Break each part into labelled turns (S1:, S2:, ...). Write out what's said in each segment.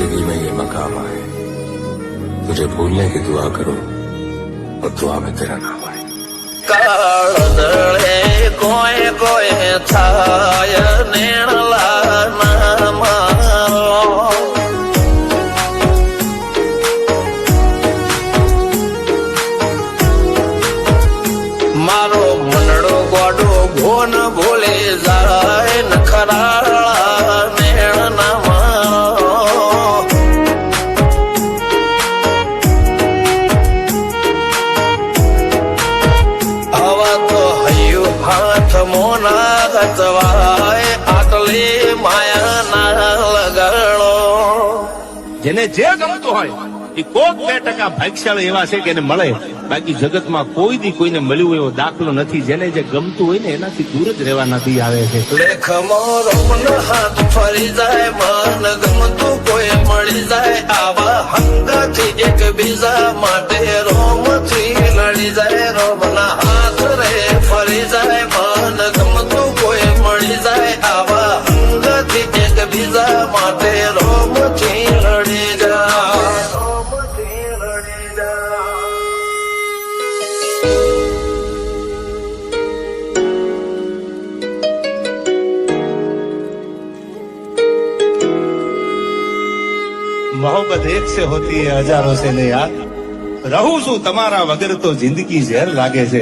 S1: जिंदगी में ये मकाम आए, तुझे भूलने की दुआ करूं और दुआ में तेरा नाम आए।
S2: કાળદળે કોઈ કોઈ થાય નેણલા નામ મારો મનડો ગોડો ભોન ભૂલે જાય નખરાળા નેણ નામ હાથ મોના ગતવાય આટલી માયા ના લગાડો।
S3: જેને જે ગમતું હોય એ કોક 2% ભાગ્યશાળી એવા છે કે એને મળે, બાકી જગતમાં કોઈ દી કોઈને મળ્યું એવો દાખલો નથી। જેને જે ગમતું હોય ને એનાથી દૂર જ રહેવા નથી આવે છે।
S2: લેખમો રોમન હાથ ફરી જાય, મન ગમતું કોઈ મળી જાય, આવા હંગાથી એકબીજા માટે રોમથી લડી જાય। રોમના હાથ રે ફરી જાય, મન ગમતું કોઈ મળી જાય, આવા હંગાથી એકબીજા માટે રોમથી લડી જાય।
S3: मोहब्बत एक से होती है हजारों से नहीं यार। रहूं છું તમારા વગર તો જિંદગી ઝેર લાગે છે,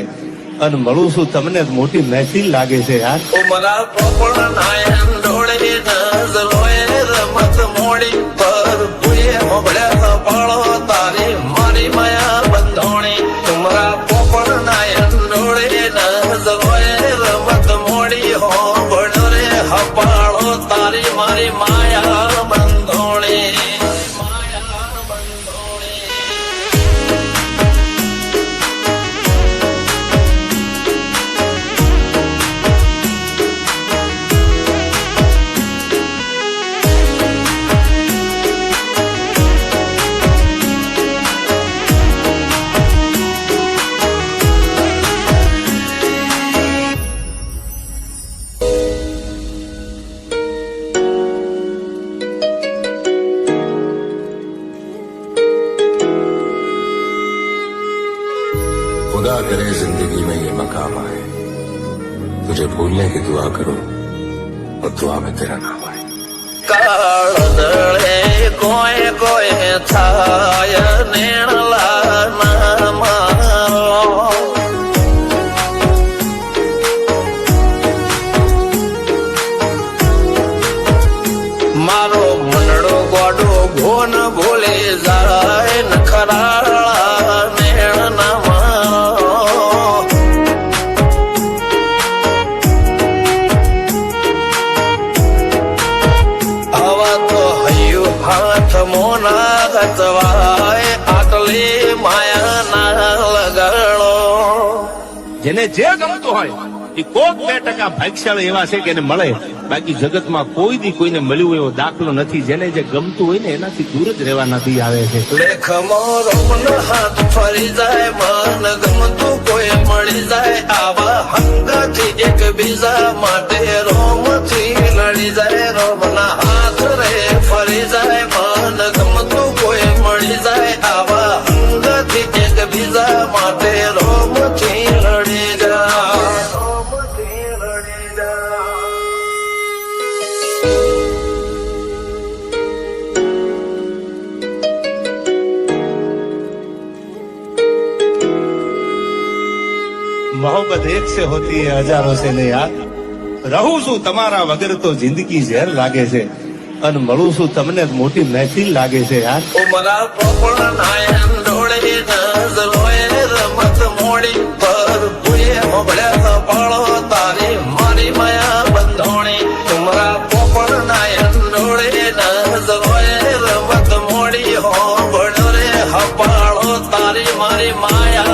S3: અને મળું છું તમને મોટી મહેફિલ લાગે છે યાર।
S2: ઉમરા પોપણ નાયન ડોળે નજરોએ રમત મોડી પર ભૂએ મોબળ્યા પાળો તારી મારી માયા બંધોણી। ઉમરા પોપણ નાયન ડોળે નજરોએ રમત મોડી હો બળો રે હપાળો તારી મારી માયા બંધોણી।
S1: खुदा करे जिंदगी में ये मकाम आए, तुझे भूलने की दुआ करूं और दुआ में तेरा नाम आए।
S2: કાળદળે કોઈ કોઈ થાય નેણલા નામ મારો મનડો ગોડો ભોન ભૂલે જાય નખરાળા નેણ નામ હાથ મોના ગતવાય આટલી માયા ના લગાડો।
S3: જેને જે ગમતું હોય એ કોક 2% ભાગ્યશાળી એવા છે કે એને મળે, બાકી જગતમાં કોઈ દી કોઈને મળ્યું એવો દાખલો નથી। જેને જે ગમતું હોય ને એનાથી દૂર જ રહેવા નથી આવે છે।
S2: લેખમો રોમન હાથ ફરી જાય, મન ગમતું કોઈ મળી જાય, આવા હંગાથી એકબીજા માટે રોમથી લડી જાય। રોમના હાથ રે ફરી જાય, મન ગમતું કોઈ મળી જાય, આવા હંગાથી એકબીજા માટે રોમથી લડી જાય।
S3: मोहब्बत एक से होती है हजारों से नहीं यार। रहूं છું તમારા વગર તો જિંદગી ઝેર લાગે છે, અને મળું છું તમને મોટી મહેફિલ લાગે છે યાર।
S2: ઉમરા પોપણ નાયન ડોળે નજરોએ રમત મોડી પર ભૂએ મોબળ્યા પાળો તારી મારી માયા બંધોણી। ઉમરા પોપણ નાયન ડોળે નજરોએ રમત મોડી હો બળો રે હપાળો તારી મારી માયા